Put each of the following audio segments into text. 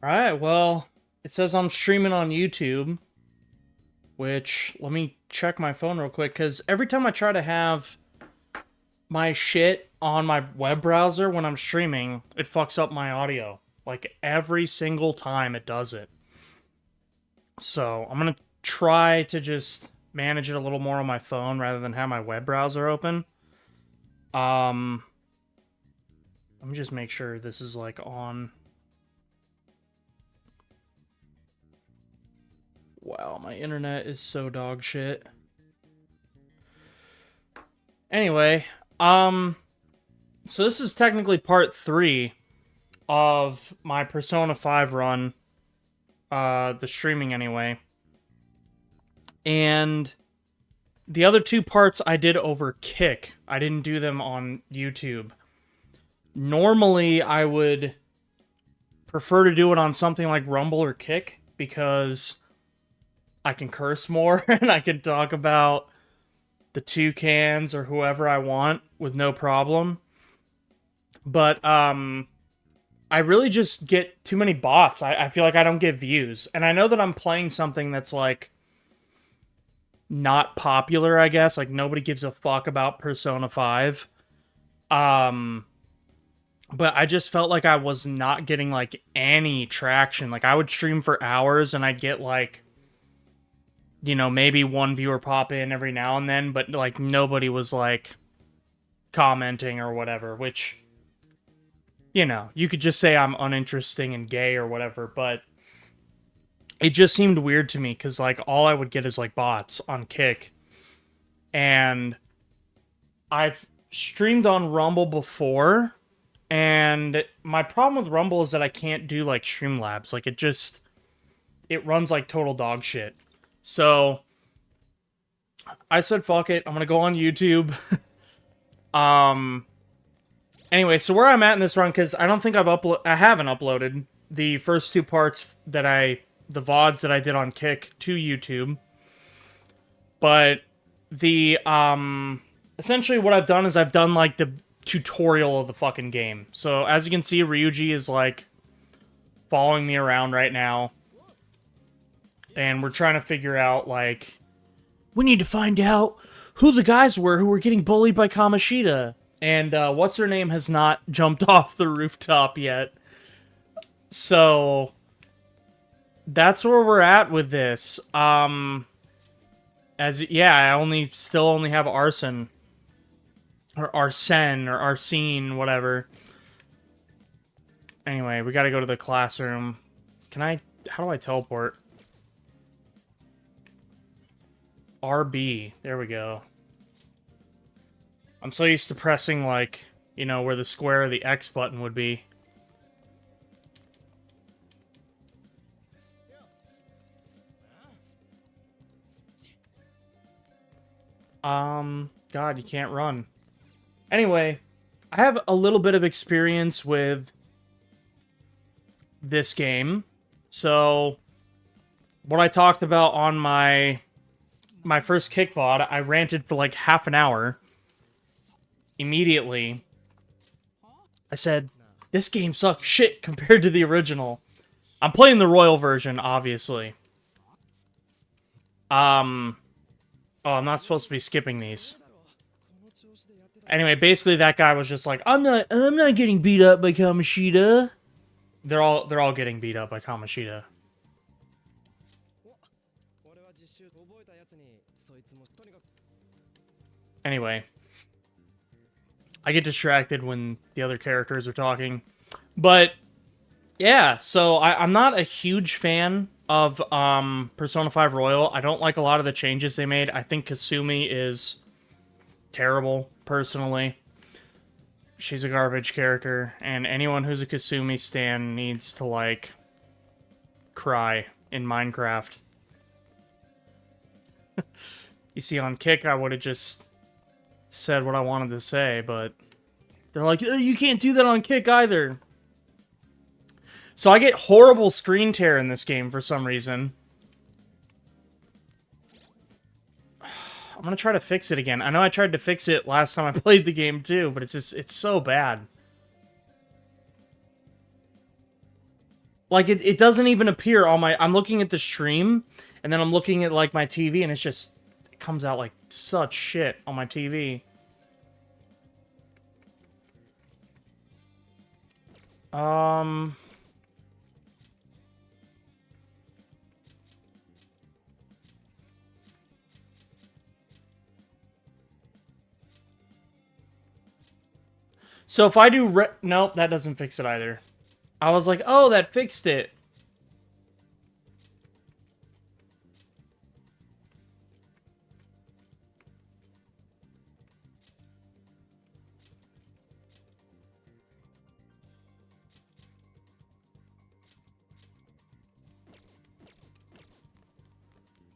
Alright, well, it says I'm streaming on YouTube, which, let me check my phone real quick, because every time I try to have my shit on my web browser when I'm streaming, it fucks up my audio. Like, every single time it does it. So, I'm gonna try to just manage it a little more on my phone rather than have my web browser open. Um, Let me just make sure this is, like, on. Wow, my internet is so dog shit. Anyway, so this is technically part 3 of my Persona 5 run, the streaming anyway. And the other 2 parts I did over Kick. I didn't do them on YouTube. Normally, I would prefer to do it on something like Rumble or Kick, because I can curse more and I can talk about the toucans or whoever I want with no problem. But I really just get too many bots. I feel like I don't get views. And I know that I'm playing something that's like not popular, I guess. Like nobody gives a fuck about Persona 5. But I just felt like I was not getting like any traction. Like I would stream for hours and I'd get like, you know, maybe one viewer pop in every now and then, but like nobody was like commenting or whatever, which, you know, you could just say I'm uninteresting and gay or whatever, but it just seemed weird to me because like all I would get is like bots on Kick. And I've streamed on Rumble before, and my problem with Rumble is that I can't do like Streamlabs. Like it runs like total dog shit. So I said fuck it, I'm gonna go on YouTube. Anyway, so where I'm at in this run, because I don't think I haven't uploaded the first 2 parts that the VODs that I did on Kick to YouTube. But the essentially what I've done is I've done like the tutorial of the fucking game. So as you can see, Ryuji is like following me around right now. And we're trying to figure out, like, we need to find out who the guys were who were getting bullied by Kamoshida. And what's-her-name has not jumped off the rooftop yet. So that's where we're at with this. I still only have Arson. Or Arsene, or Arsene, whatever. Anyway, we gotta go to the classroom. How do I teleport? RB. There we go. I'm so used to pressing, like, you know, where the square or the X button would be. God, you can't run. Anyway, I have a little bit of experience with this game. So, what I talked about on my first Kick VOD, I ranted for like half an hour. Immediately, I said, this game sucks shit compared to the original. I'm playing the Royal version, obviously. Oh, I'm not supposed to be skipping these. Anyway, basically that guy was just like, I'm not getting beat up by Kamoshida. They're all getting beat up by Kamoshida. Anyway, I get distracted when the other characters are talking. But, yeah, so I'm not a huge fan of Persona 5 Royal. I don't like a lot of the changes they made. I think Kasumi is terrible, personally. She's a garbage character, and anyone who's a Kasumi stan needs to, like, cry in Minecraft. You see, on Kick, I would have just said what I wanted to say, but they're like, oh, you can't do that on Kick either. So I get horrible screen tear in this game for some reason. I'm gonna try to fix it again. I know I tried to fix it last time I played the game too, but it's so bad. Like, it doesn't even appear on my... I'm looking at the stream, and then I'm looking at, like, my TV, and it's just... It comes out like such shit on my TV. So if I do... Nope, that doesn't fix it either. I was like, oh, that fixed it.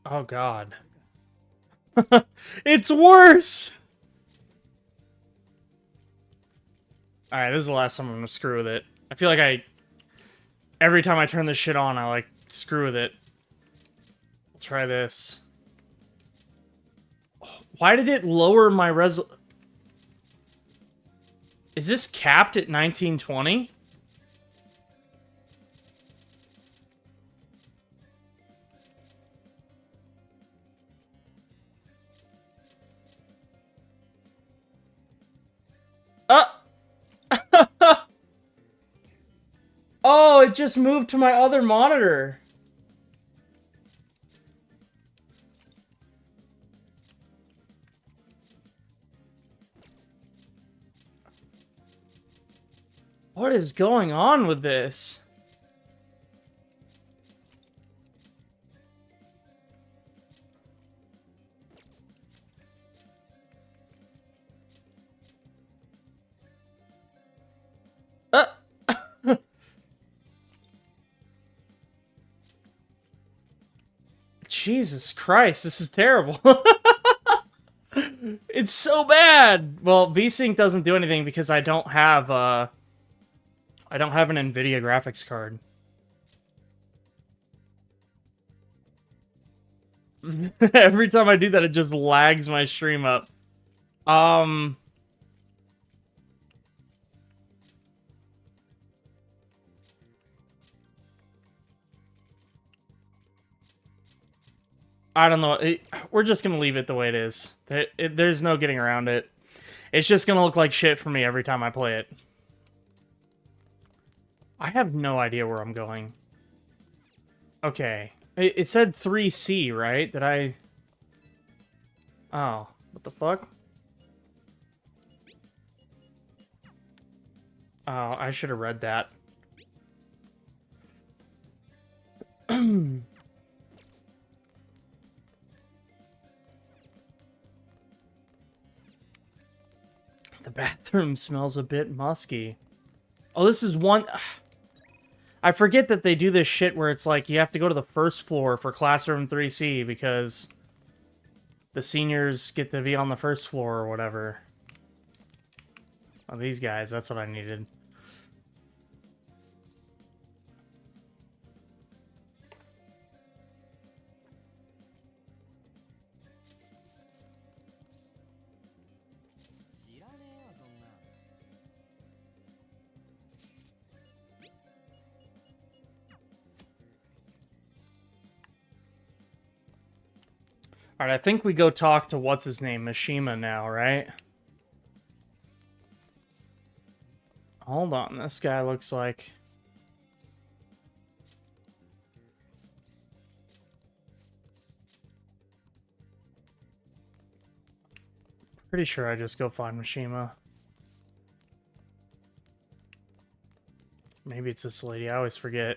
Oh, God. It's worse! Alright, this is the last time I'm gonna screw with it. I feel like every time I turn this shit on, I, like, screw with it. I'll try this. Why did it lower my Is this capped at 1920? Oh, it just moved to my other monitor. What is going on with this? Jesus Christ, this is terrible. It's so bad. Well, VSync doesn't do anything because I don't have an NVIDIA graphics card. Every time I do that, it just lags my stream up. I don't know. We're just gonna leave it the way it is. There's no getting around it. It's just gonna look like shit for me every time I play it. I have no idea where I'm going. Okay. It said 3C, right? Did I... Oh. What the fuck? Oh, I should have read that. The bathroom smells a bit musky. Oh, this is one... I forget that they do this shit where it's like you have to go to the first floor for Classroom 3C because the seniors get to be on the first floor or whatever. Oh, these guys, that's what I needed. Alright, I think we go talk to what's-his-name, Mishima now, right? Hold on, this guy looks like... Pretty sure I just go find Mishima. Maybe it's this lady, I always forget.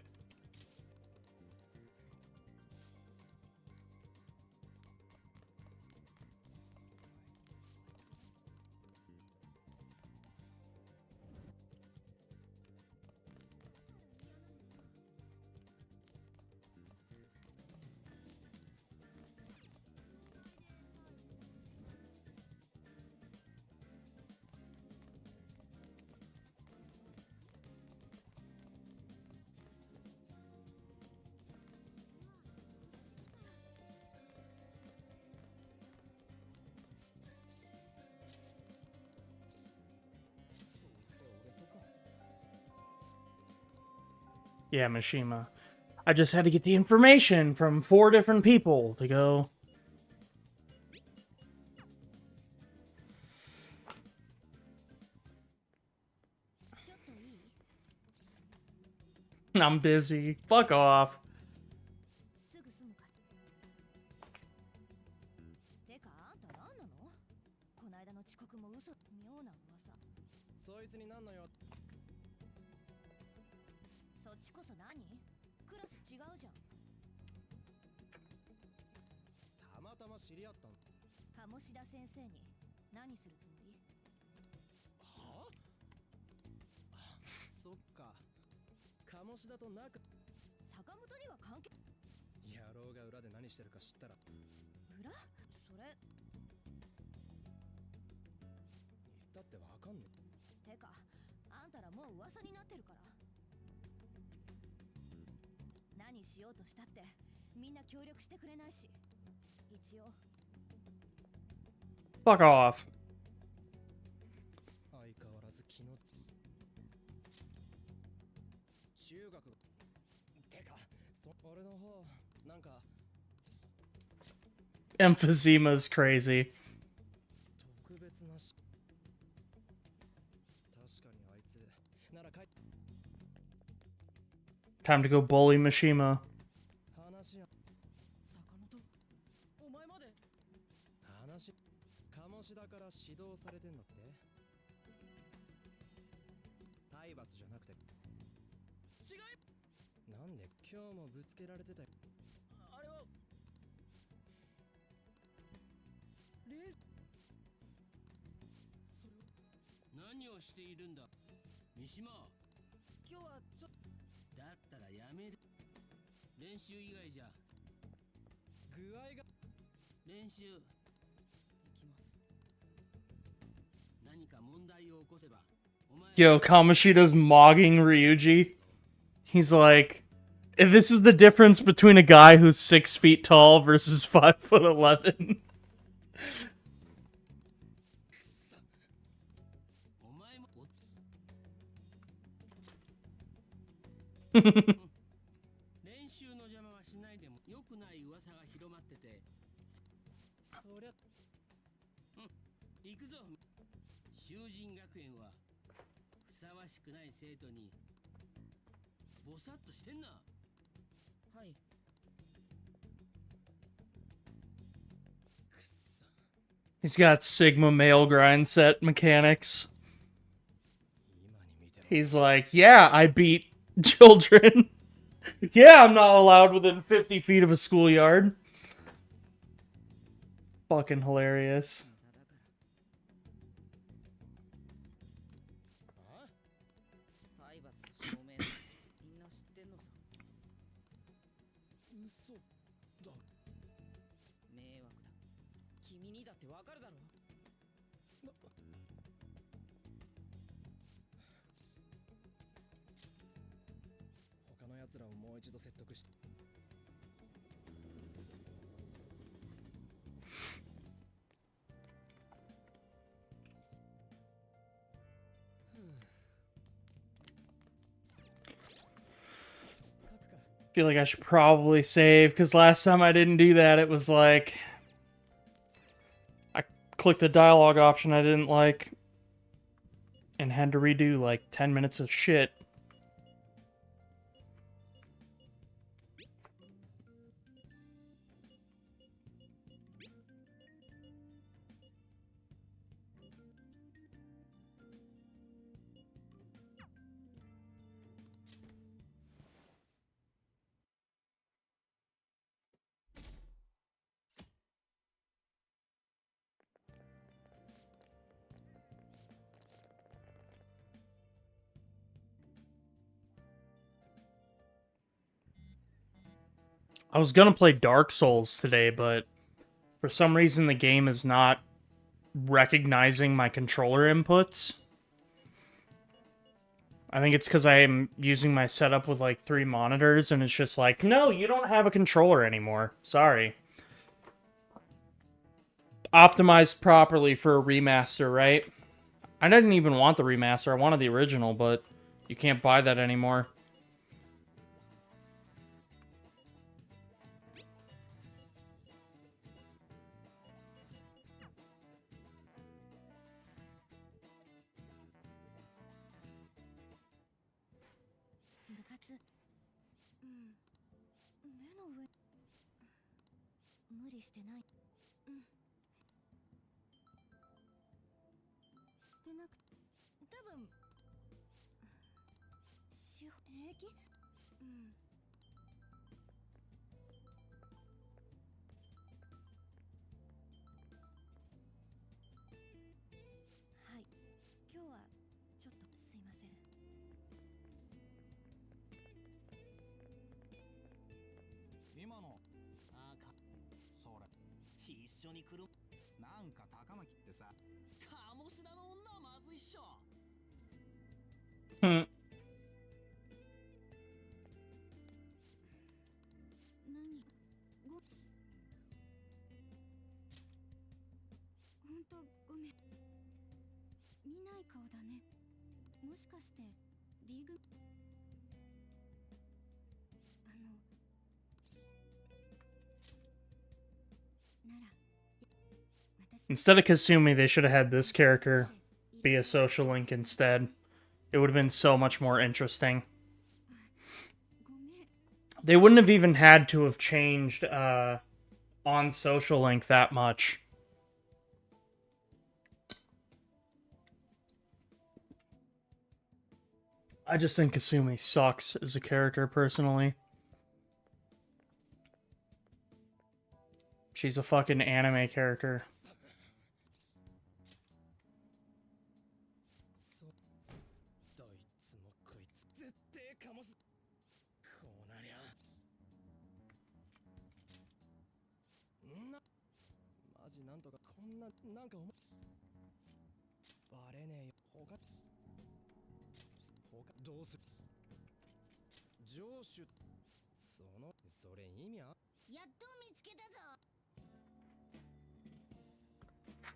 Yeah, Mishima. I just had to get the information from 4 different people to go. I'm busy. Fuck off. Fuck off. Emphysema's crazy. Time to go bully Mishima. Yo, Kamoshida's mogging Ryuji. He's like, this is the difference between a guy who's 6 feet tall versus 5'11". He's got Sigma male grind set mechanics. He's like, yeah, I beat children. Yeah, I'm not allowed within 50 feet of a schoolyard. Fucking hilarious. Feel like I should probably save, because last time I didn't do that, it was like I clicked the dialogue option I didn't like and had to redo like 10 minutes of shit. I was gonna play Dark Souls today, but for some reason the game is not recognizing my controller inputs. I think it's because I am using my setup with like 3 monitors, and it's just like, no, you don't have a controller anymore. Sorry. Optimized properly for a remaster, right? I didn't even want the remaster. I wanted the original, but you can't buy that anymore. 今のあかそれ一緒に来るなんか高巻ってさ鴨志田の女はまずいっしょ。Hmm. 'Instead of Kasumi, they should have had this character be a social link instead. It would have been so much more interesting. They wouldn't have even had to have changed on social link that much. I just think Kasumi sucks as a character, personally. She's a fucking anime character.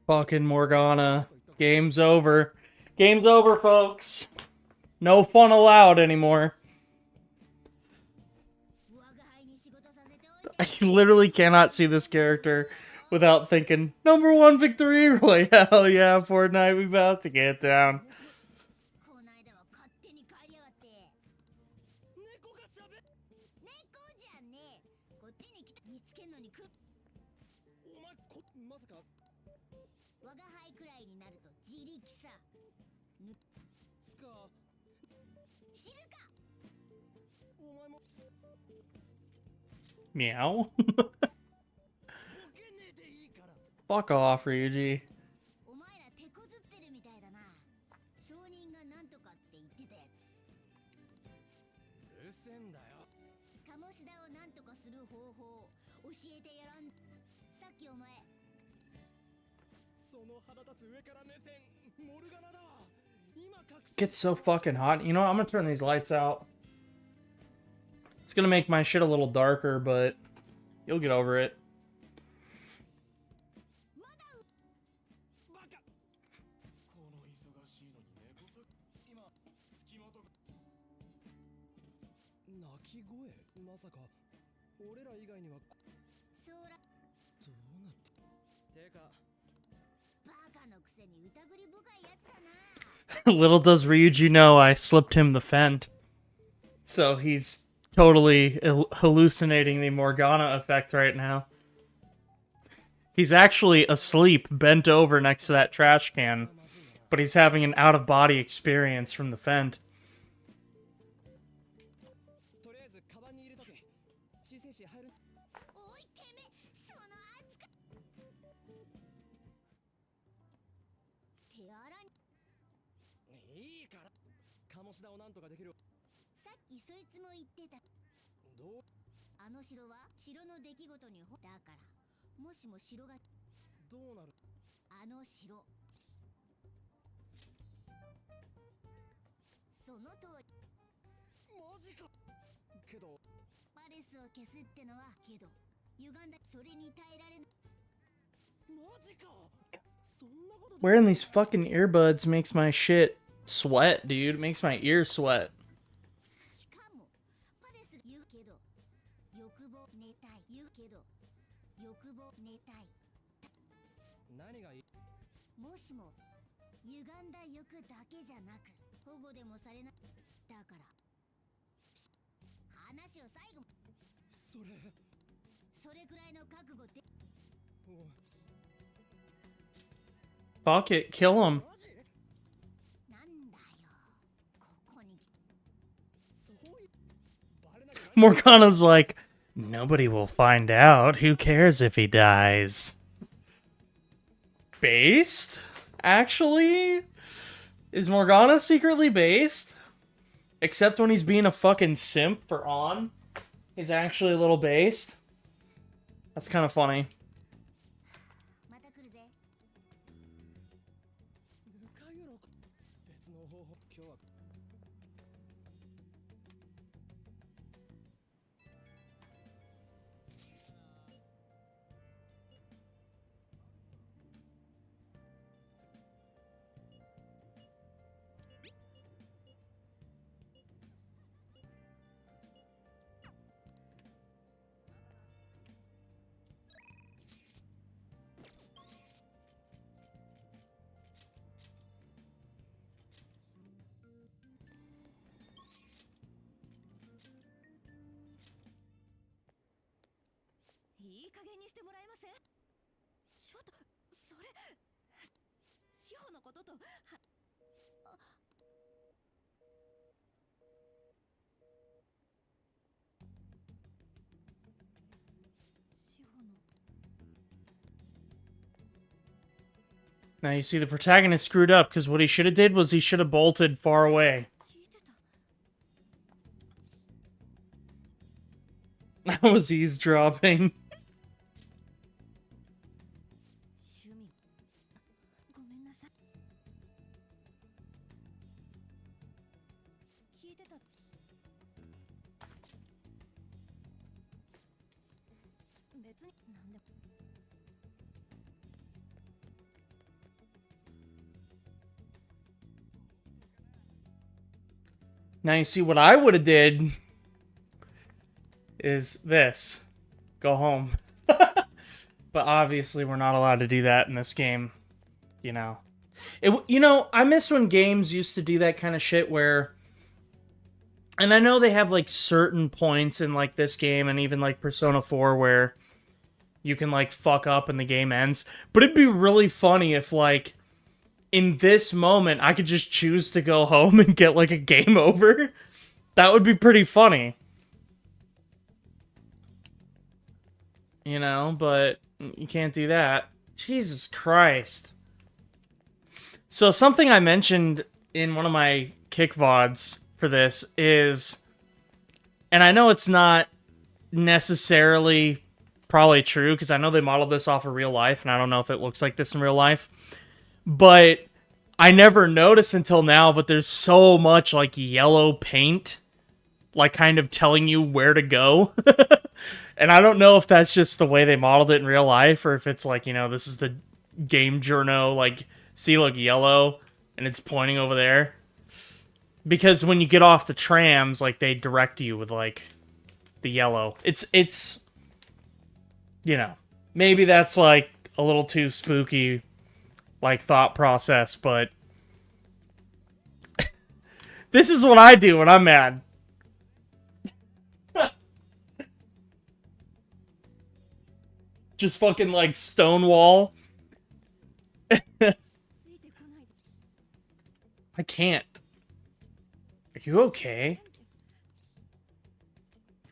Fucking Morgana. Game's over. Game's over, folks. No fun allowed anymore. I literally cannot see this character without thinking, #1 victory! Like, hell yeah, Fortnite, we about to get down. Meow. Fuck off, Ryuji. Gets so fucking hot. You know what? I'm gonna turn these lights out. It's gonna make my shit a little darker, but you'll get over it. Little does Ryuji know I slipped him the fent. So he's totally hallucinating the Morgana effect right now. He's actually asleep, bent over next to that trash can, but he's having an out-of-body experience from the fent. Wearing these fucking earbuds makes my shit sweat, dude. It makes my ears sweat. Fuck it, kill him. Morgana's like, nobody will find out. Who cares if he dies? Based? Actually? Is Morgana secretly based? Except when he's being a fucking simp for On. He's actually a little based. That's kind of funny. Now you see the protagonist screwed up because what he should have did was he should have bolted far away. I was eavesdropping. Now you see what I would have did is this. Go home. But obviously we're not allowed to do that in this game. You know. I miss when games used to do that kind of shit where... And I know they have, like, certain points in, like, this game and even, like, Persona 4 where you can, like, fuck up and the game ends. But it'd be really funny if, like, in this moment, I could just choose to go home and get, like, a game over. That would be pretty funny. You know, but you can't do that. Jesus Christ. So something I mentioned in one of my kick VODs for this is, and I know it's not necessarily probably true, because I know they modeled this off of real life, and I don't know if it looks like this in real life, but I never noticed until now, but there's so much, like, yellow paint, like, kind of telling you where to go. And I don't know if that's just the way they modeled it in real life, or if it's like, you know, this is the game journo, like, see, look, yellow, and it's pointing over there. Because when you get off the trams, like, they direct you with, like, the yellow. It's, you know, maybe that's, like, a little too spooky, like, thought process, but this is what I do when I'm mad. Just fucking, like, Stonewall. I can't. Are you okay?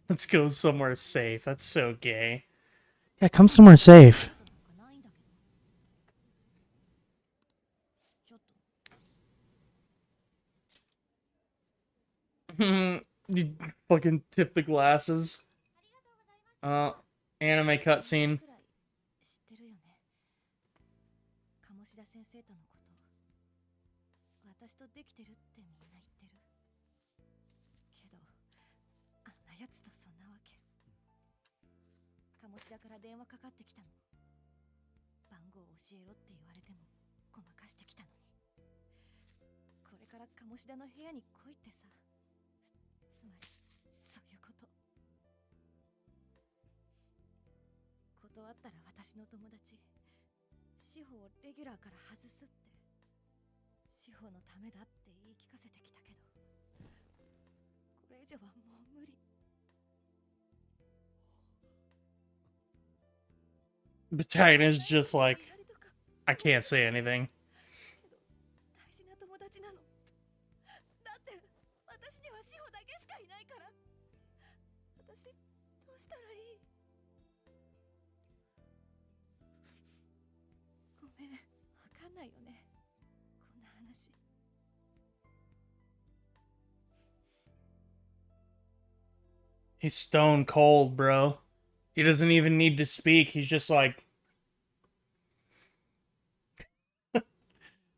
Let's go somewhere safe. That's so gay. Yeah, come somewhere safe. You fucking tip the glasses. Anime cutscene. Battalion is just like, I can't say anything. 大事な友達なの。だって私には志保だけしかいないから。私どうしたらいい？ごめん、わかんないよね。こんな話。He's stone cold, bro. He doesn't even need to speak. He's just like,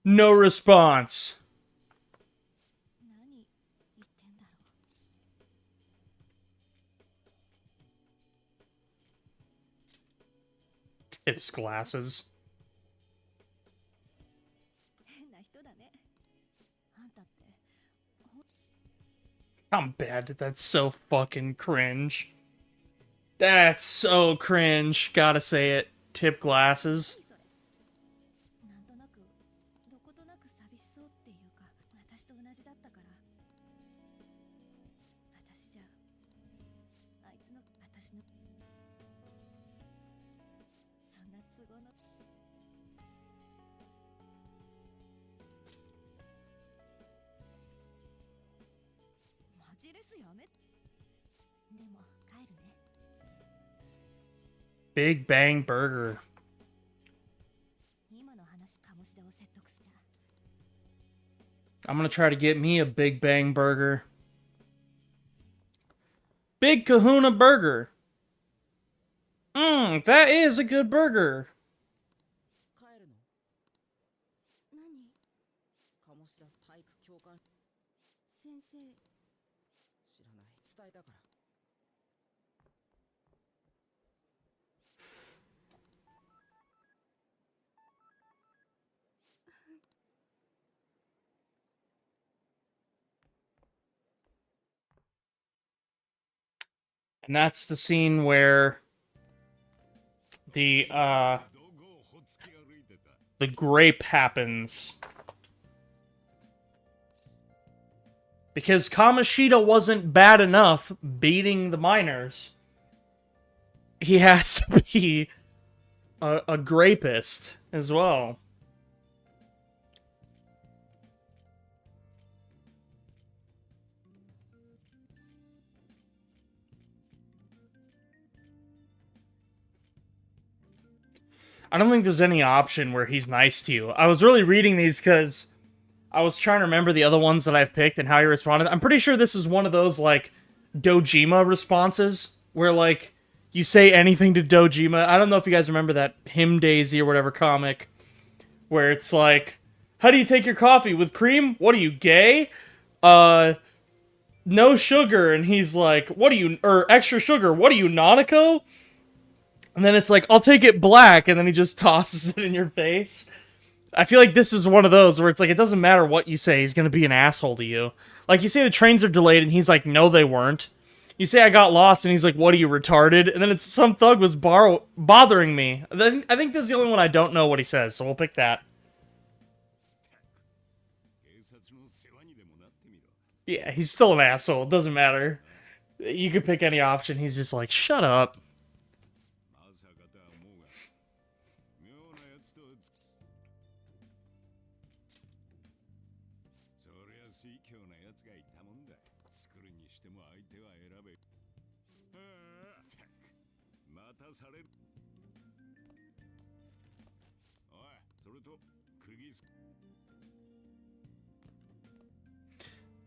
no response. 何言ってんだろう。 His glasses. 変な人だね。あんたって。I'm bad. That's so fucking cringe. That's so cringe. Gotta say it. Tip glasses. なんとなくどことなく寂しそうっていうか、私と同じだったから。私じゃあいつの私のそんな都合の。マジレスやめ。でも帰るね。 Big Bang Burger. 今の話、鴨志田を説得する。 I'm gonna try to get me a Big Bang Burger. Big Kahuna Burger. That is a good burger. 帰るの？何？鴨志田体育教官。先生。知らない。伝えたから。And that's the scene where the grape happens. Because Kamoshida wasn't bad enough beating the miners. He has to be a grapist as well. I don't think there's any option where he's nice to you. I was really reading these because I was trying to remember the other ones that I've picked and how he responded. I'm pretty sure this is one of those, like, Dojima responses, where, like, you say anything to Dojima. I don't know if you guys remember that Him Daisy or whatever comic, where it's like, how do you take your coffee? With cream? What are you, gay? No sugar. And he's like, what are you, or extra sugar, what are you, Nanako? And then it's like, I'll take it black, and then he just tosses it in your face. I feel like this is one of those where it's like, it doesn't matter what you say, he's gonna be an asshole to you. Like, you say the trains are delayed, and he's like, no, they weren't. You say I got lost, and he's like, what are you, retarded? And then it's some thug was bothering me. I think this is the only one I don't know what he says, so we'll pick that. Yeah, he's still an asshole, it doesn't matter. You could pick any option, he's just like, shut up.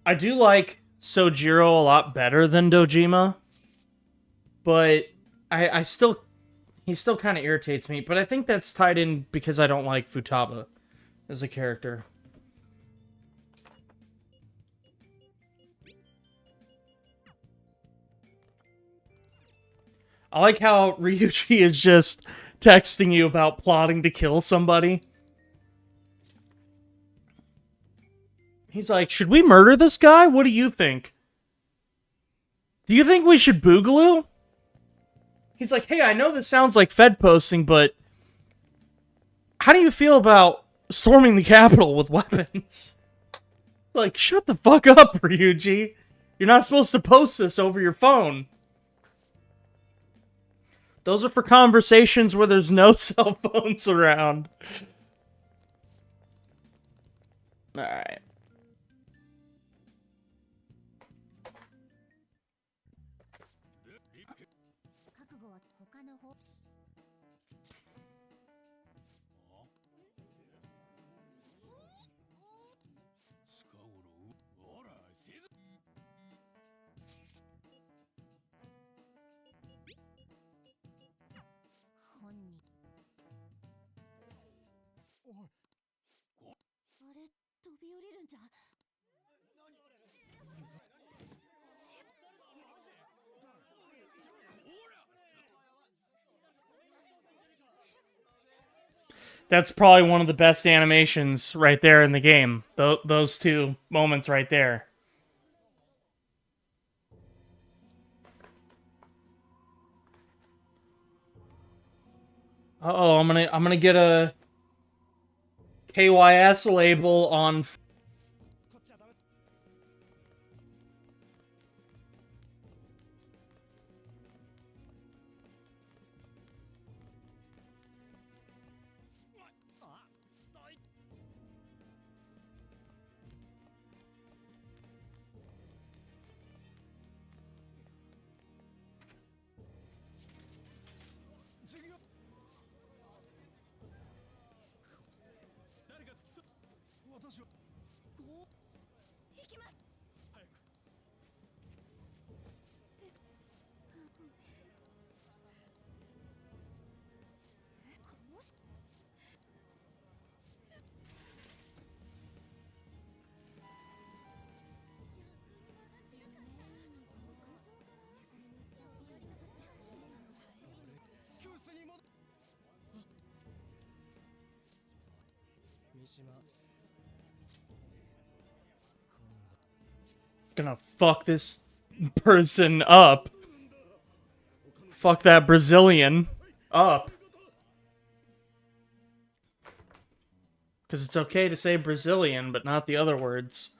I do like Sojiro a lot better than Dojima, but I still, he still kind of irritates me, but I think that's tied in because I don't like Futaba as a character. I like how Ryuji is just texting you about plotting to kill somebody. He's like, should we murder this guy? What do you think? Do you think we should boogaloo? He's like, hey, I know this sounds like Fed posting, but how do you feel about storming the Capitol with weapons? Like, shut the fuck up, Ryuji. You're not supposed to post this over your phone. Those are for conversations where there's no cell phones around. Alright. That's probably one of the best animations right there in the game. Those two moments right there. Uh-oh, I'm gonna get a KYS label on. Gonna fuck this person up. Fuck that Brazilian up. Because it's okay to say Brazilian, but not the other words.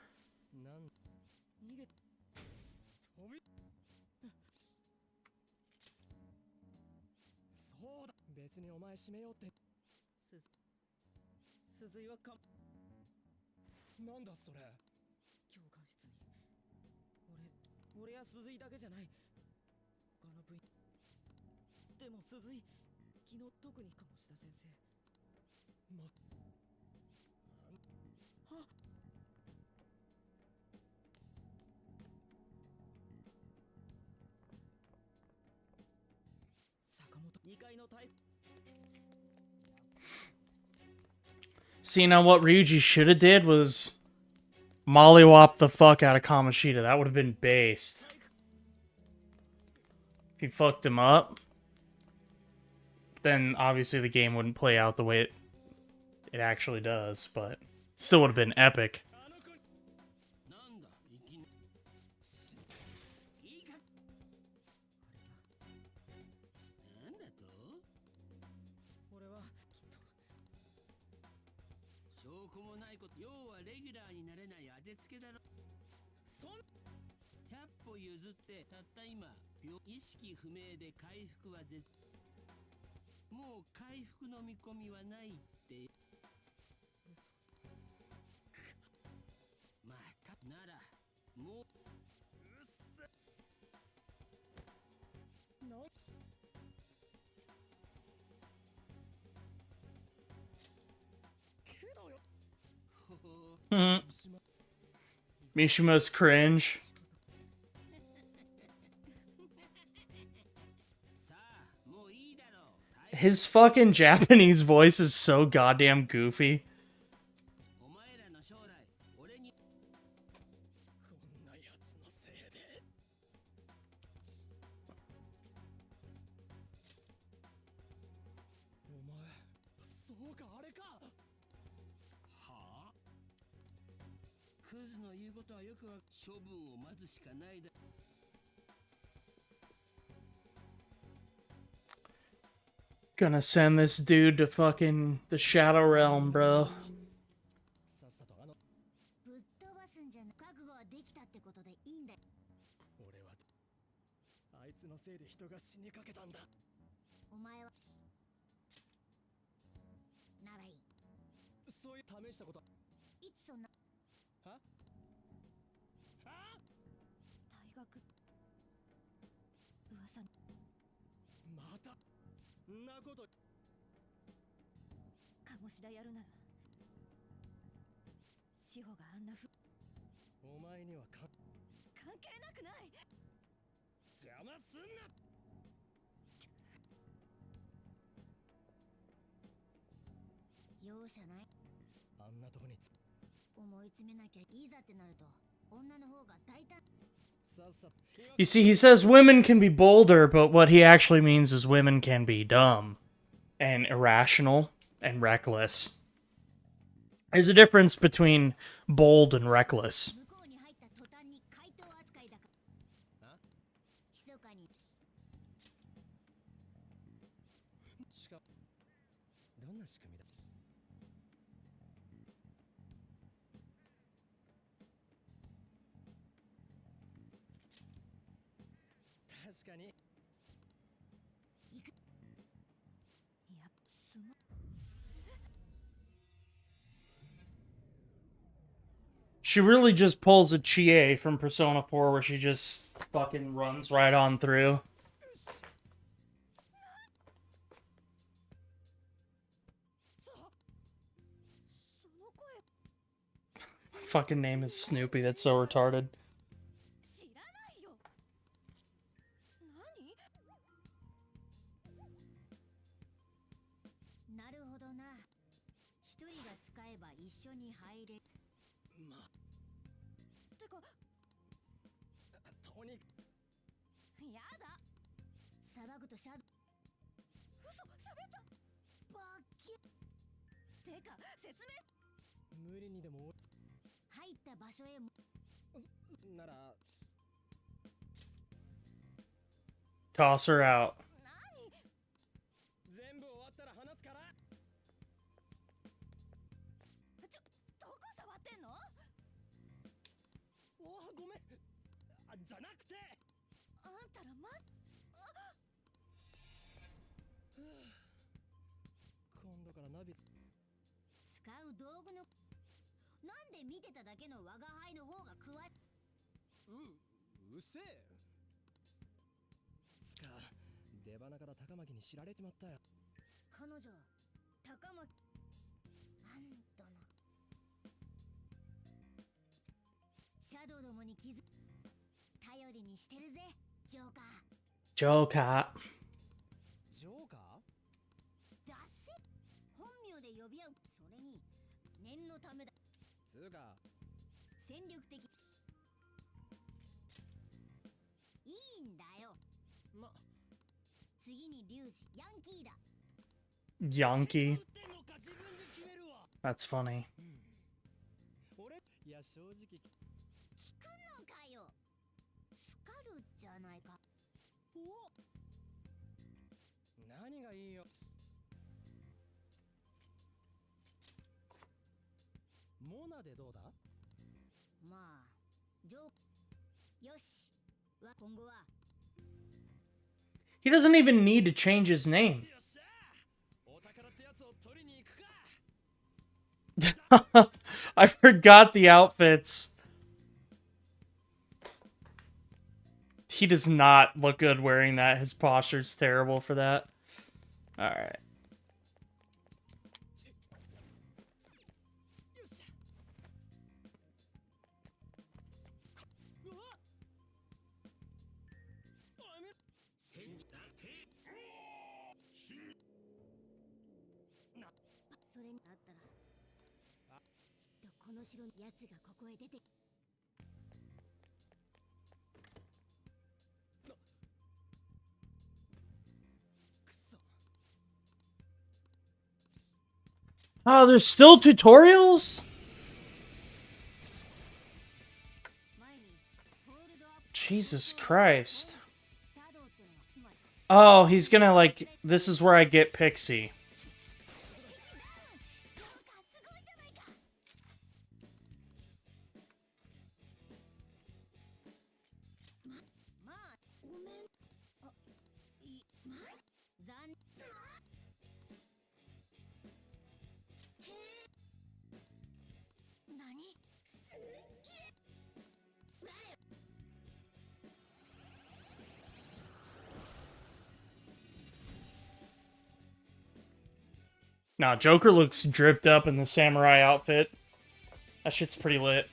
See, now what Ryuji should have did was mollywop the fuck out of Kamoshida. That would have been based. If he fucked him up, then obviously the game wouldn't play out the way it actually does, but still would have been epic. Mishima's cringe. His fucking Japanese voice is so goddamn goofy. Gonna send this dude to fucking the Shadow Realm, bro. お前はならいい。そういう試したこと。いつそんなはあ、大学噂のまたんなこと。鴨志田やるなら志保があんなお前には関係なくない。邪魔すんな。容赦ない。あんなとこに思い詰めなきゃいざってなると女の方が大胆。さっさと。 You see, he says women can be bolder, but what he actually means is women can be dumb and irrational and reckless. There's a difference between bold and reckless. 向こうに入った途端に怪盗扱いだから。あ、密かにしかどんな仕組みだ。確かに。いやすま。 She really just pulls a Chie from Persona 4 where she just fucking runs right on through. Fucking name is Snoopy, that's so retarded. 知らないよ。何？なるほどな。一人が使えば一緒に入れ。まあ、てかとにかやだ。騒ぐとシャドウ。嘘喋った。バッキてか説明。く無理にでも入った場所へも。なら Toss her out. 何？全部終わったら話すから。どこ触ってんの？おお、ごめん。あ、じゃなくて。あんたら今度からナビ。使う道具の。なんで見てただけの我が輩の方が食わ。うせえ。つか出花から高巻に知られちまったよ。彼女高松あんたのシャドウどもに気づ頼りにしてるぜジョーカー。 Joker. ジョーカー。だっせ本名で呼び合う。それに念のためだ。つうか戦力的いいんだよ。ま、次にリュウジヤンキーだ。 Yankee. 言ってんのか自分で決めるわ。That's funny. 俺いや正直聞くのかよ。スカルじゃないか。お何がいいよ。モナでどうだ。まあジョーよし今後は He doesn't even need to change his name. よっしゃお宝ってやつを取りに行くか。 I forgot the outfits. He does not look good wearing that. His posture's terrible for that. Alright. うわっおめそれにあったらきっとこの城のやつがここへ出て。 Oh, there's still tutorials? 前にホールドアップ Jesus Christ. シャドウってのはつまり Oh, he's gonna like, this is where I get Pixie. ジョーカーすごいじゃないか。まあごめん。あいま残 Nah, Joker looks dripped up in the samurai outfit. That shit's pretty lit.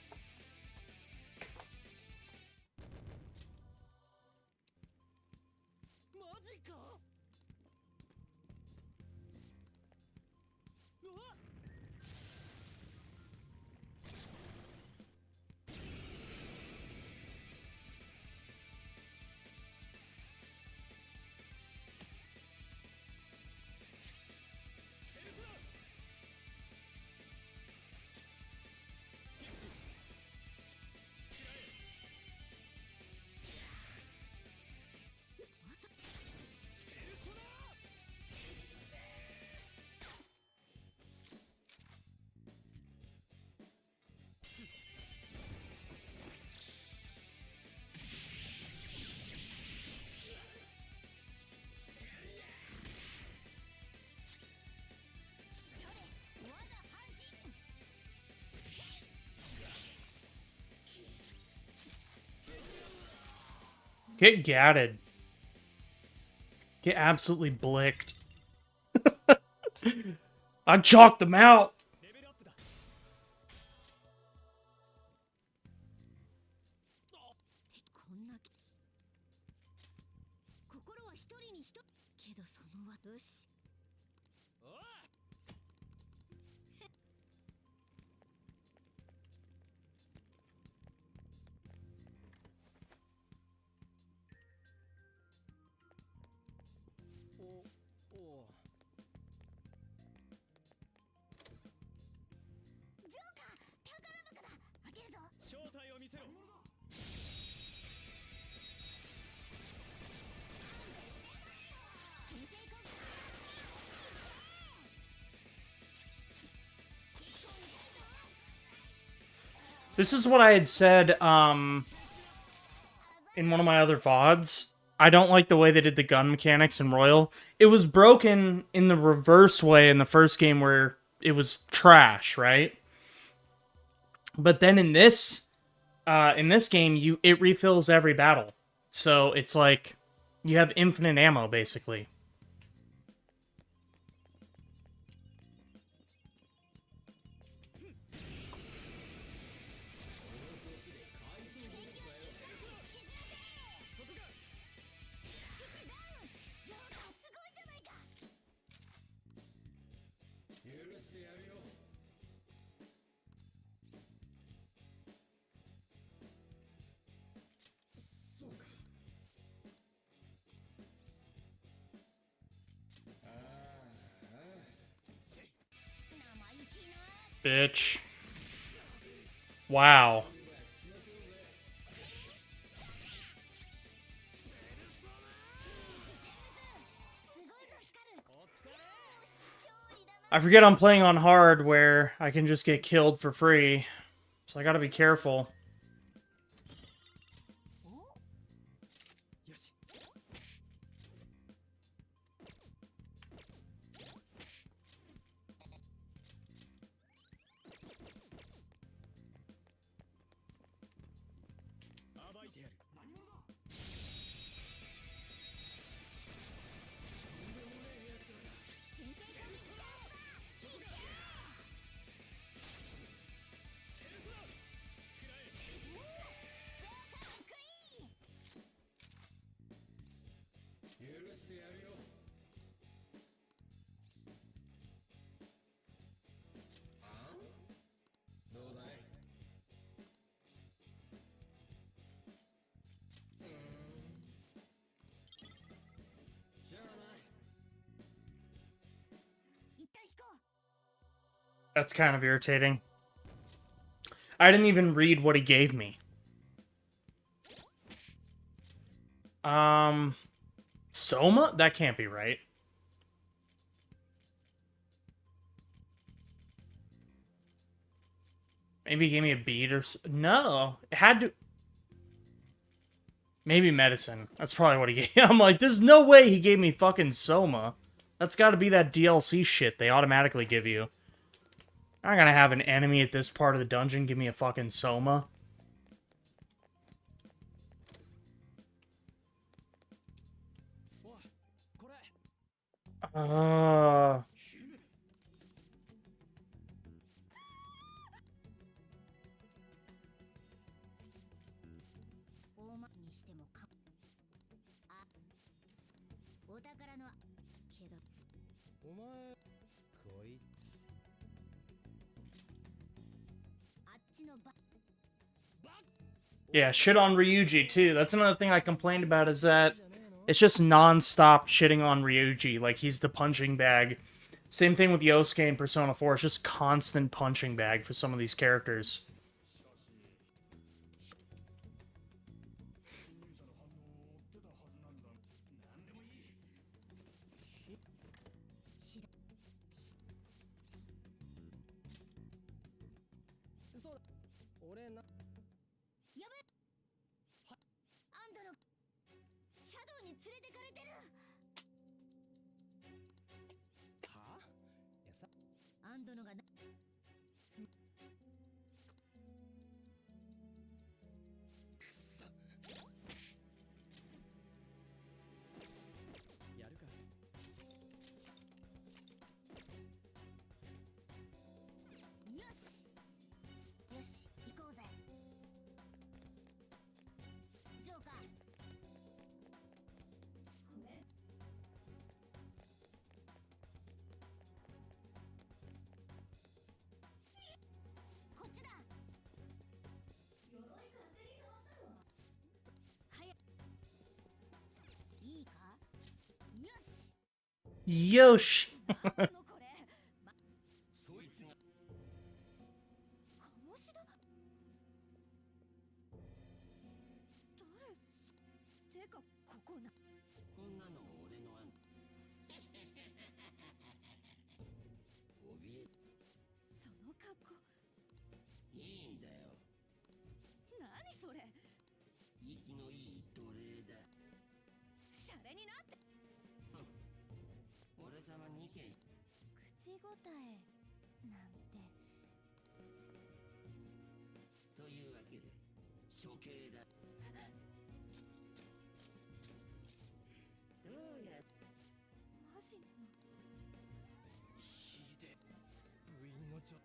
Get gatted. Get absolutely blicked. I chalked them out. This is what I had said in one of my other VODs. I don't like the way they did the gun mechanics in Royal. It was broken in the reverse way in the first game where it was trash, right? But then in this game, it refills every battle. So it's like you have infinite ammo, basically. Bitch. Wow. I forget I'm playing on hard where I can just get killed for free. So I gotta be careful. That's kind of irritating. I didn't even read what he gave me. Soma? That can't be right. Maybe he gave me a bead or... No. It had to... Maybe medicine. That's probably what he gave me. I'm like, there's no way he gave me fucking Soma. That's gotta be that DLC shit they automatically give you. I'm not gonna have an enemy at this part of the dungeon give me a fucking Soma. してもかあお宝のけどお前こいあっちのば Yeah, shit on Ryuji too. That's another thing I complained about is that it's just non-stop shitting on Ryuji. Like, he's the punching bag. Same thing with Yosuke in Persona 4. It's just constant punching bag for some of these characters. Yosh! そいつがてかここなこんなのも俺の案怯えその格好いいんだよ何それ生きのいい奴隷だシャレになって俺様に意見口答えなんてというわけで処刑だどうやマジのひで部員のちょ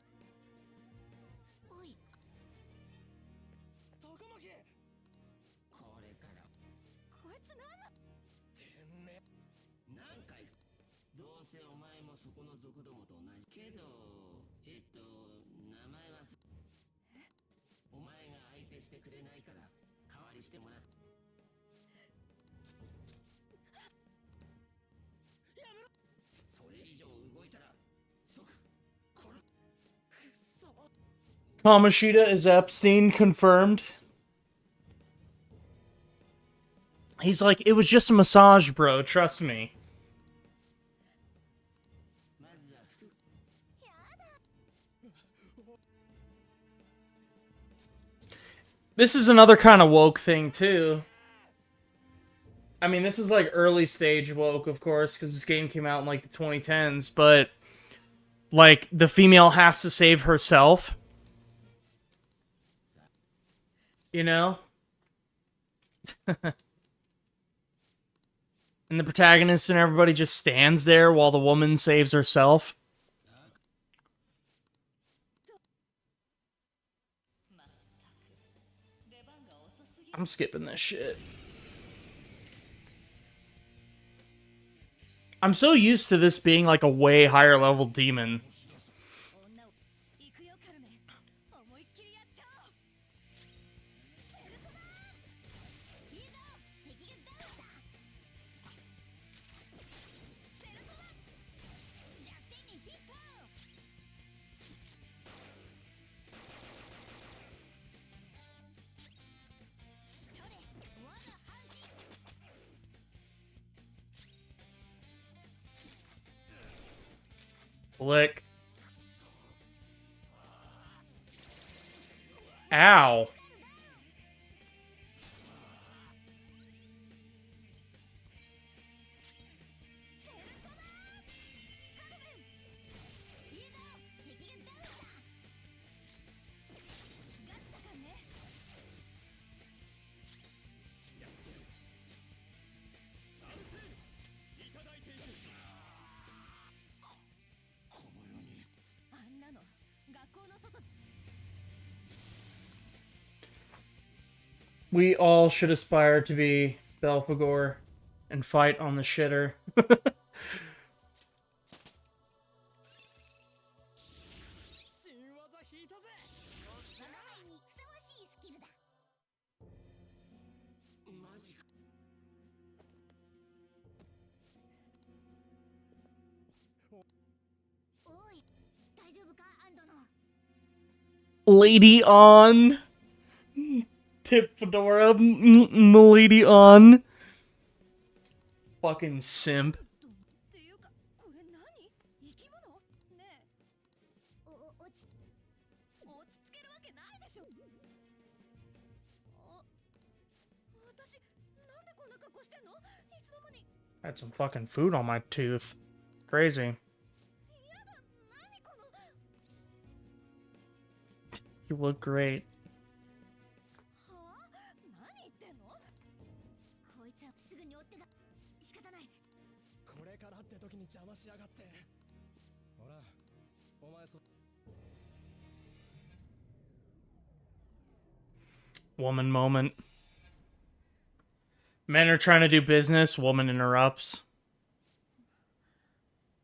おい高巻これからこいつなんなてめ何回どうせお前もそこの族どもと同じけど名前はお前が相手してくれないから代わりしてもらっやめろそれ以上動いたら即殺くっそ Kamoshida is Epstein confirmed. He's like, it was just a massage, bro. Trust me. まずは服 This is another kind of woke thing, too. I mean, this is like early stage woke, of course, because this game came out in like the 2010s, but like the female has to save herself. You know? And the protagonist and everybody just stands there while the woman saves herself. I'm skipping this shit. I'm so used to this being like a way higher level demon. 女を行くよカルメン思いっきりやっちゃおうペルソナいいぞ敵がダウンだペルソナ弱点にヒット取れ我が半身 Blick. Ow. We all should aspire to be Belphegor and fight on the shitter. 新技引いたぜ。我が輩にふさわしいスキルだ。マジか。おい、大丈夫かアンドの。 Lady on. Tip Fedora. Lady on. Fucking simp. っていうかこれ何？生き物？ねえ、落ち落ち着けるわけないでしょ。私なんでこんな格好してんの？いつの間に。 Had some fucking food on my tooth. Crazy. やだ、何この。 You look great. はあ？何言ってんの？こいつはすぐに追ってが仕方ない。これからって時に邪魔しやがって。ほら、お前そ。 Woman moment. Men are trying to do business, woman interrupts.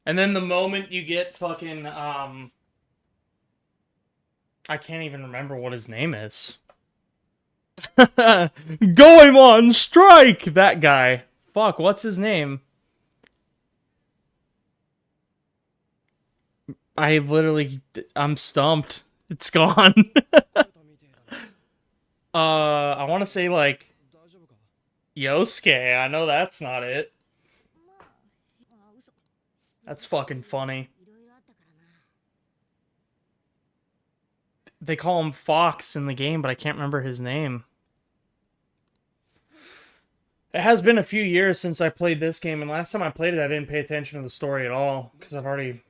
And then the moment you get fucking, I can't even remember what his name is. Going on strike! That guy. Fuck, what's his name? I'm stumped. It's gone. I want to say, like, 大丈夫か。 Yosuke. I know that's not it. 嘘。 That's fucking funny. いろいろあったからな。 They call him Fox in the game, but I can't remember his name. It has been a few years since I played this game, and last time I played it, I didn't pay attention to the story at all, because I've already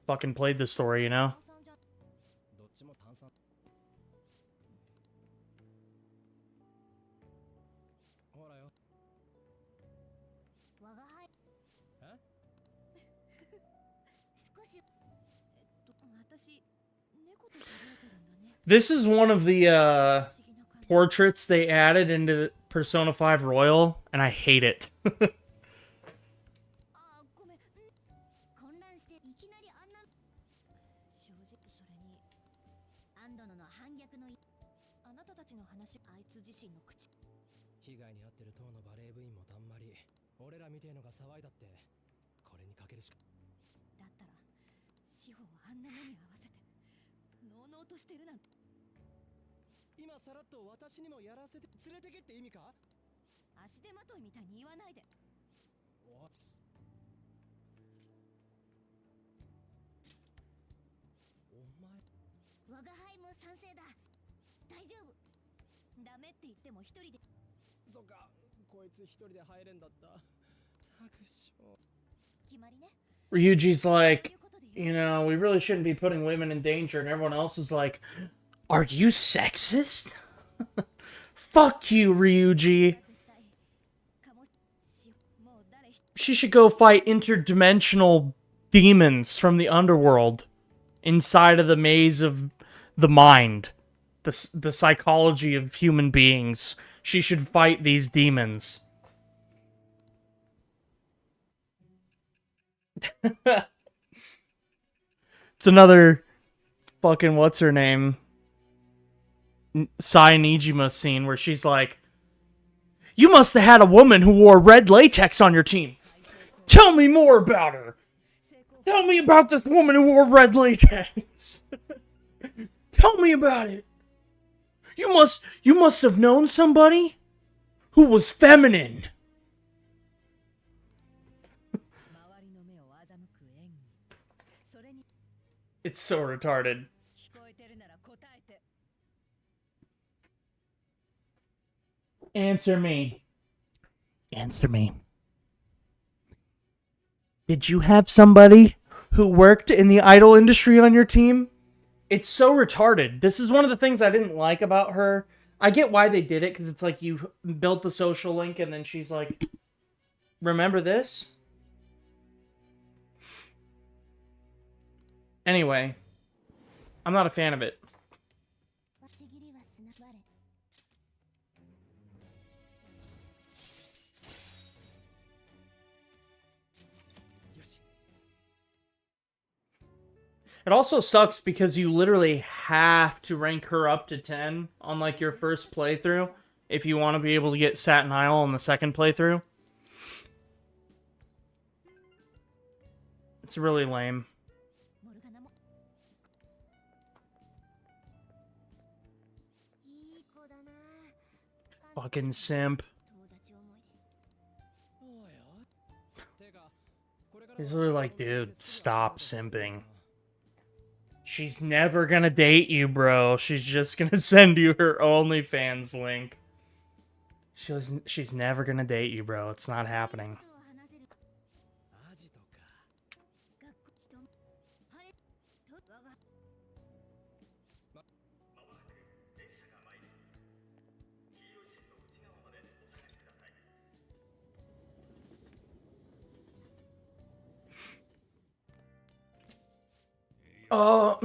fucking played the story, you know? どっちも炭酸。ほらよ。我が輩。え？少し。私猫と喋れてるんだね。 This is one of the, 不思議な感じ。 portraits they added into Persona 5 Royal, and I hate it. あ、ごめん。混乱していきなりあんな。正直それにアンドの反逆の。あなたたちの話、あいつ自身の口。被害に遭ってる当のバレー部員もだんまり。俺らみてえのが騒いだって。これにかけるしか。だったら志保をあんな目に合わせてのうのうとしてるなんて。今さらっと私にもやらせて連れてけって意味か？足手まといみたいに言わないで。お前。我が輩も賛成だ。大丈夫。ダメって言っても一人で。そっか、こいつ一人で入れんだった。たくしょ。決まりね。 Ryuji's と like, いうことでよ you know, we really shouldn't be putting women in danger, and everyone else is like, are you sexist? Fuck you, Ryuji. 絶対かもしもう誰一 She should go fight interdimensional demons from the underworld inside of the maze of the mind, the psychology of human beings. She should fight these demons. It's another fucking what's her name? Sai Nijima scene where she's like, "You must have had a woman who wore red latex on your team. Tell me more about her. 成功。 Tell me about this woman who wore red latex. Tell me about it. You must have known somebody who was feminine." 周りの目を欺く演技。それに It's so retarded. 聞こえてるなら答えて。 Answer me. Answer me. Did you have somebody who worked in the idol industry on your team? It's so retarded. This is one of the things I didn't like about her. I get why they did it, because it's like you built the social link and then she's like, remember this? Anyway, I'm not a fan of it. ちぎりはすなわれ。It also sucks because you literally have to rank her up to 10 on like your first playthrough if you want to be able to get Satin Isle on the second playthrough. It's really lame. モルガナもいい子だな。 Fucking simp. 友達思いで。 He's literally like, dude, stop simping. She's never gonna date you, bro. She's just gonna send you her OnlyFans link. She's never gonna date you, bro. It's not happening. アジトか。学校人も晴れと我が Oh,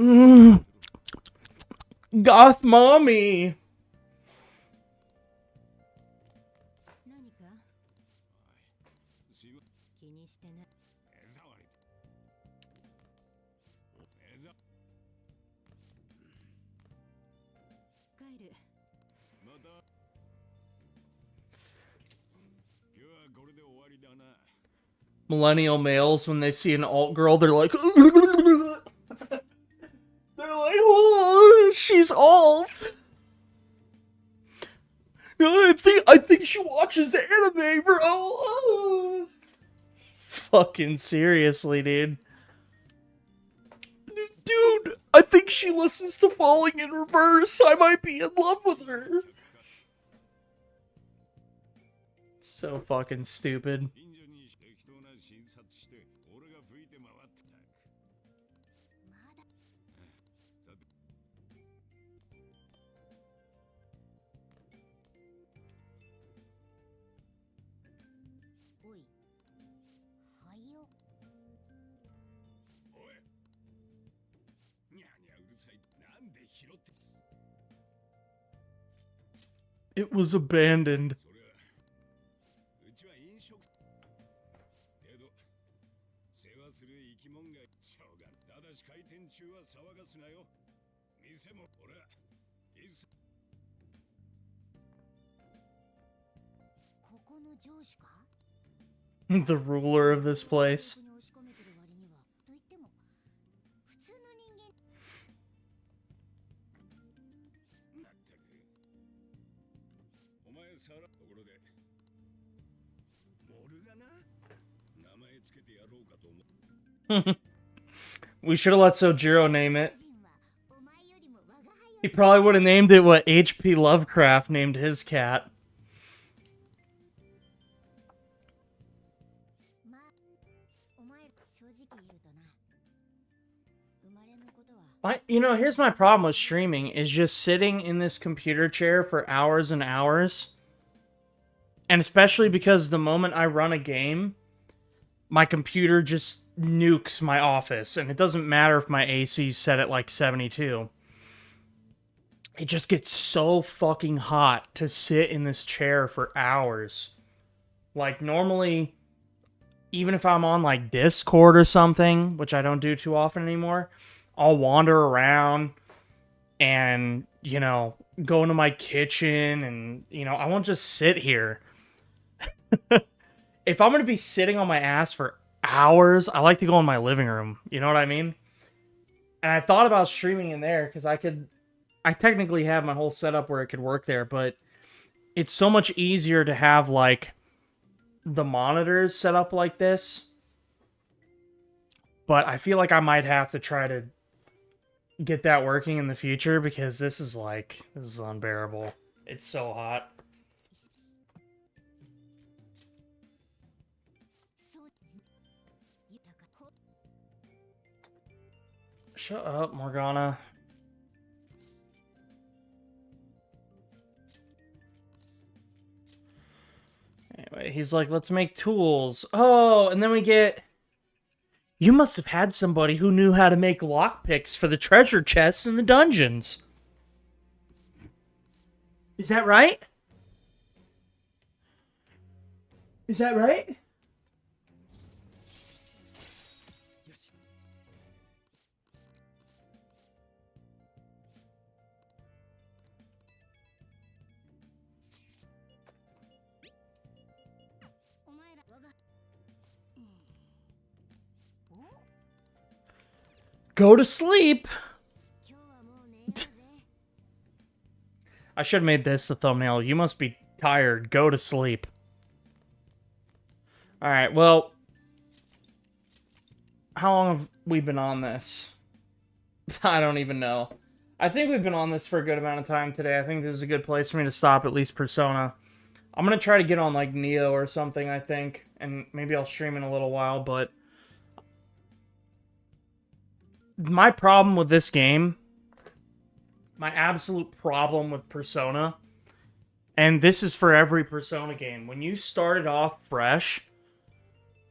Goth mommy. 何か気にしてない。帰る。 Millennial males, when they see an alt girl, they're like, they're like, oh, she's alt. I think she watches anime, bro. Oh. Fucking seriously, dude. Dude, I think she listens to Falling in Reverse. I might be in love with her. So fucking stupid. 近所に適当な診察して俺が吹いて回ってた。まださておい。はいよ。おい。にゃにゃうるさい。なんで拾って。 It was abandoned. そりゃうちは飲食けど世話する生き物がしょうがんただし開店中は騒がすなよ店もほらいっそここの上司か？ The ruler of this place. ここに押し込めてる割にはと言っても普通の人間。まったくお前さらところでモルガナ名前つけてやろうかと思う We should have let Sojiro name it. 人はお前よりも我が輩よ He り probably would have named it what H.P. Lovecraft named his cat. まあお前正直言うとな生まれのことは You know, here's my problem with streaming is just sitting in this computer chair for hours and hours. And especially because the moment I run a game, my computer just nukes my office. And it doesn't matter if my AC's set at like 72. It just gets so fucking hot to sit in this chair for hours. Like, normally, even if I'm on like Discord or something, which I don't do too often anymore, I'll wander around and, you know, go into my kitchen and, you know, I won't just sit here. If I'm going to be sitting on my ass for hours, I like to go in my living room. You know what I mean? And I thought about streaming in there because I technically have my whole setup where it could work there, but it's so much easier to have like the monitors set up like this. But I feel like I might have to try to get that working in the future because this is unbearable. It's so hot. そう豊かこ Shut up, Morgana. Anyway, he's like, let's make tools. Oh, and then we get... You must have had somebody who knew how to make lockpicks for the treasure chests in the dungeons. Is that right? Is that right? Go to sleep. 今日はもう寝ようぜ。 I should have made this the thumbnail. You must be tired. Go to sleep. Alright, well... How long have we been on this? I don't even know. I think we've been on this for a good amount of time today. I think this is a good place for me to stop, at least Persona. I'm gonna try to get on, like, Neo or something, I think. And maybe I'll stream in a little while, but... My problem with this game... My absolute problem with Persona... And this is for every Persona game. When you start it off fresh...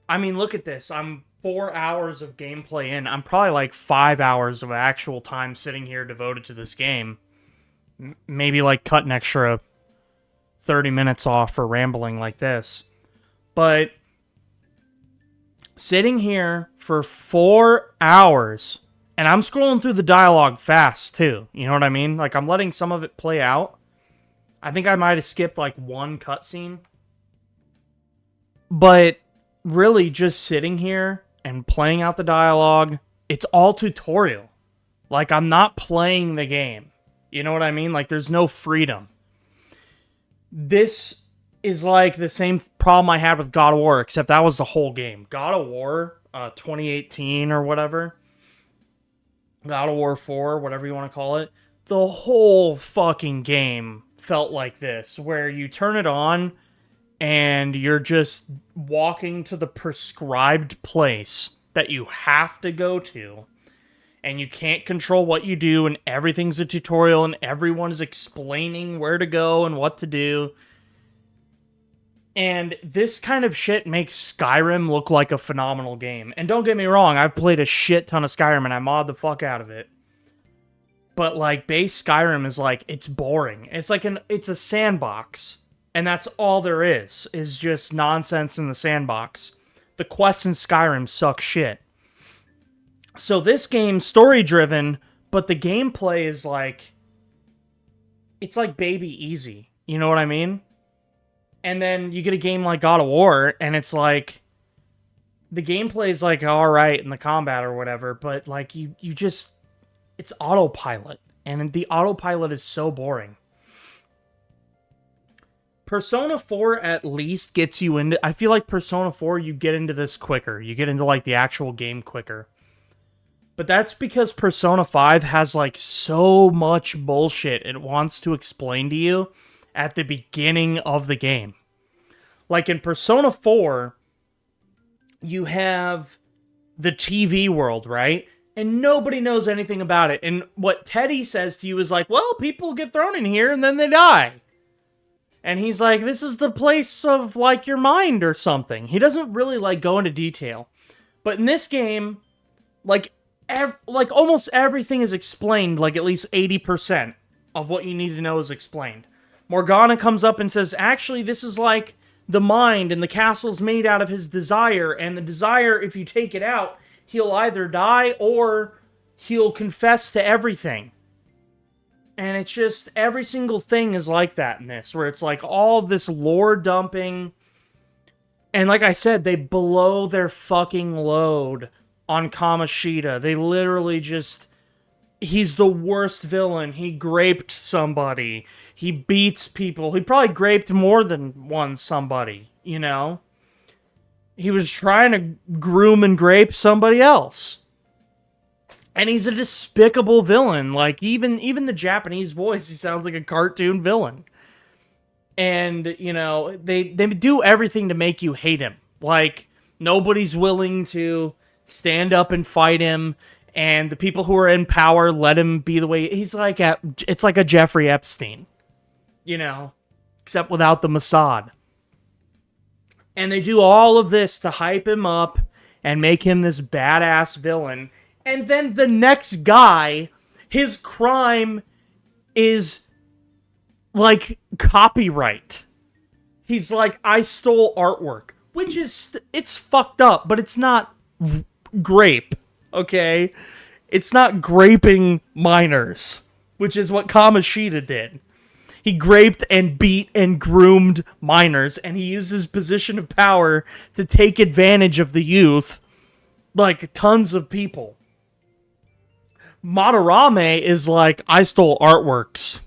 I mean, look at this. I'm 4 hours of gameplay in. I'm probably like 5 hours of actual time sitting here devoted to this game. Maybe like cut an extra 30 minutes off for rambling like this. But sitting here for 4 hours, and I'm scrolling through the dialogue fast too. You know what I mean? Like, I'm letting some of it play out. I think I might have skipped like one cutscene. But really just sitting here and playing out the dialogue, it's all tutorial. Like, I'm not playing the game. You know what I mean? Like, there's no freedom. This is like the same problem I had with God of War, except that was the whole game. God of War 2018 or whatever. God of War 4, whatever you want to call it. The whole fucking game felt like this, where you turn it on and you're just walking to the prescribed place that you have to go to, and you can't control what you do, and everything's a tutorial, and everyone is explaining where to go and what to do. And this kind of shit makes Skyrim look like a phenomenal game. And don't get me wrong, I've played a shit ton of Skyrim, and I mod the fuck out of it. But, like, base Skyrim is, like, it's boring. It's like it's a sandbox. And that's all there is just nonsense in the sandbox. The quests in Skyrim suck shit. So this game's story-driven, but the gameplay is like... It's like baby easy. You know what I mean? And then you get a game like God of War, and it's like... The gameplay is like alright in the combat or whatever, but like you just... It's autopilot. And the autopilot is so boring. Persona 4 at least gets you into... I feel like Persona 4, you get into this quicker. You get into, like, the actual game quicker. But that's because Persona 5 has, like, so much bullshit it wants to explain to you at the beginning of the game. Like, in Persona 4, you have the TV world, right? And nobody knows anything about it. And what Teddy says to you is like, well, people get thrown in here and then they die. And he's like, this is the place of, like, your mind or something. He doesn't really, like, go into detail. But in this game, like almost everything is explained, like, at least 80% of what you need to know is explained. Morgana comes up and says, actually, this is, like, the mind, and the castle's made out of his desire, and the desire, if you take it out, he'll either die or he'll confess to everything. And it's just, every single thing is like that in this, where it's like all of this lore dumping. And like I said, they blow their fucking load on Kamoshida. They literally just... He's the worst villain. He graped somebody. He beats people. He probably graped more than one somebody, you know? He was trying to groom and grape somebody else. And he's a despicable villain. Like, even the Japanese voice, he sounds like a cartoon villain. And, you know, they do everything to make you hate him. Like, nobody's willing to stand up and fight him. And the people who are in power let him be the way... He's like it's like a Jeffrey Epstein. You know? Except without the mossad. And they do all of this to hype him up and make him this badass villain. And then the next guy, his crime is, like, copyright. He's like, I stole artwork. Which is, it's fucked up, but it's not grape, okay? It's not graping minors, which is what Kamoshida did. He graped and beat and groomed minors, and he used his position of power to take advantage of the youth, like tons of people. Madarame is like, I stole artworks.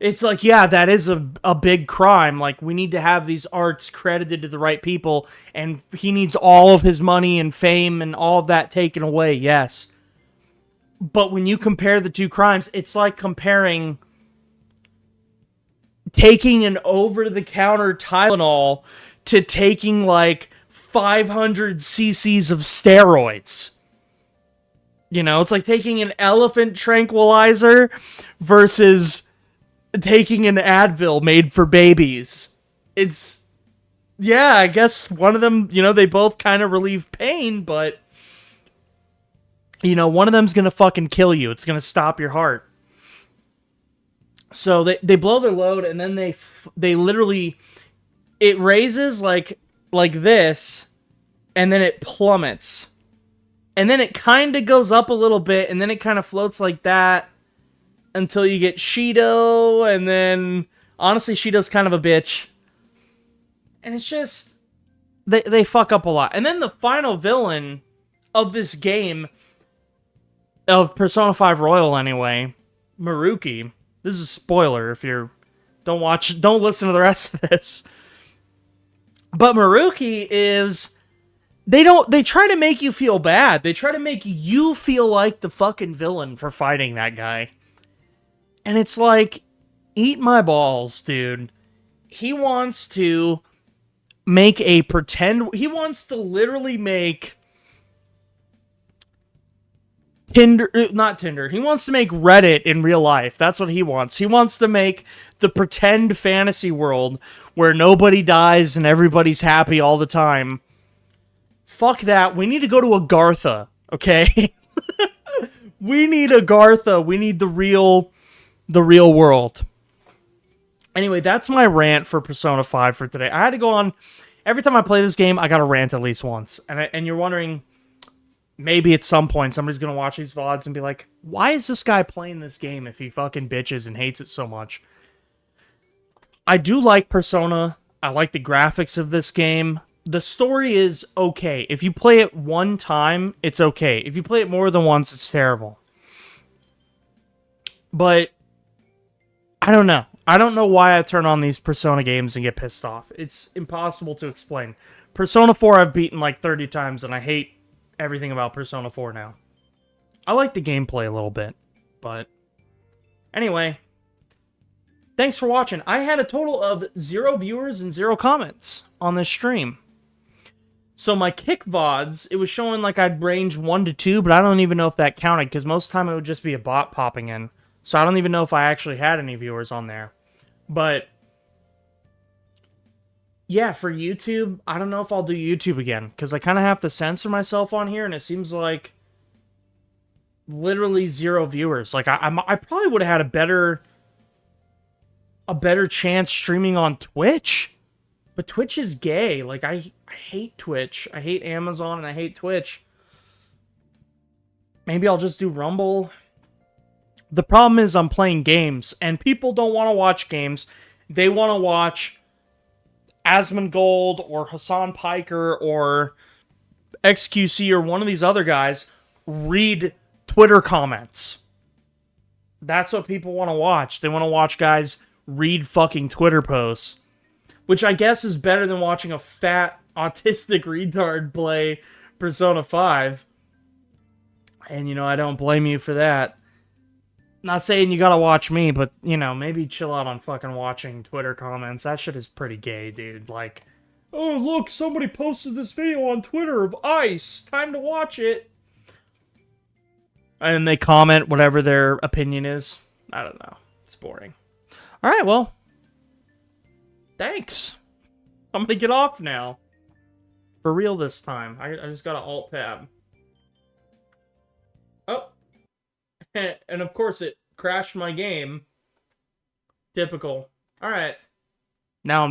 It's like, yeah, that is a big crime. Like, we need to have these arts credited to the right people, and he needs all of his money and fame and all of that taken away, yes. But when you compare the two crimes, it's like comparing taking an over-the-counter Tylenol to taking, like, 500 cc's of steroids. You know, it's like taking an elephant tranquilizer versus taking an Advil made for babies. It's, yeah, I guess one of them, you know, they both kind of relieve pain, but, you know, one of them's gonna fucking kill you. It's gonna stop your heart. So they blow their load, and then they literally, it raises like this, and then it plummets. And then it kind of goes up a little bit, and then it kind of floats like that, until you get Shido, and then, honestly, Shido's kind of a bitch. And it's just, they fuck up a lot. And then the final villain of this game, of Persona 5 Royal anyway, Maruki. This is a spoiler if you're, don't listen to the rest of this. But Maruki is, they try to make you feel bad. They try to make you feel like the fucking villain for fighting that guy. And it's like, eat my balls, dude. He wants to make a pretend... He wants to literally make Tinder... Not Tinder. He wants to make Reddit in real life. That's what he wants. He wants to make the pretend fantasy world where nobody dies and everybody's happy all the time. Fuck that. We need to go to Agartha, okay? We need Agartha. We need the real world. Anyway, that's my rant for Persona 5 for today. I had to go on... Every time I play this game, I gotta rant at least once. And you're wondering, maybe at some point somebody's gonna watch these VODs and be like, why is this guy playing this game if he fucking bitches and hates it so much? I do like Persona. I like the graphics of this game. The story is okay. If you play it one time, it's okay. If you play it more than once, it's terrible. But I don't know. I don't know why I turn on these Persona games and get pissed off. It's impossible to explain. Persona 4 I've beaten like 30 times, and I hate everything about Persona 4 now. I like the gameplay a little bit, but... Anyway, thanks for watching. I had a total of 0 viewers and 0 comments on this stream. So my kick VODs, it was showing like I'd range 1 to 2, but I don't even know if that counted, because most of the time it would just be a bot popping in. So I don't even know if I actually had any viewers on there. But, yeah, for YouTube, I don't know if I'll do YouTube again. Because I kind of have to censor myself on here, and it seems like literally 0 viewers. Like, I probably would have had a better chance streaming on Twitch. But Twitch is gay. Like, I hate Twitch. I hate Amazon, and I hate Twitch. Maybe I'll just do Rumble. The problem is I'm playing games, and people don't want to watch games. They want to watch Asmongold or Hassan Piker or XQC or one of these other guys read Twitter comments. That's what people want to watch. They want to watch guys read fucking Twitter posts. Which I guess is better than watching a fat, autistic retard play Persona 5. And, you know, I don't blame you for that. Not saying you gotta watch me, but, you know, maybe chill out on fucking watching Twitter comments. That shit is pretty gay, dude. Like, oh, look, somebody posted this video on Twitter of Ice. Time to watch it. And they comment whatever their opinion is. I don't know. It's boring. Alright, well. Thanks. I'm gonna get off now. For real this time. I just gotta Alt-Tab. Oh. And of course it crashed my game. Typical. Alright. Now I'm done.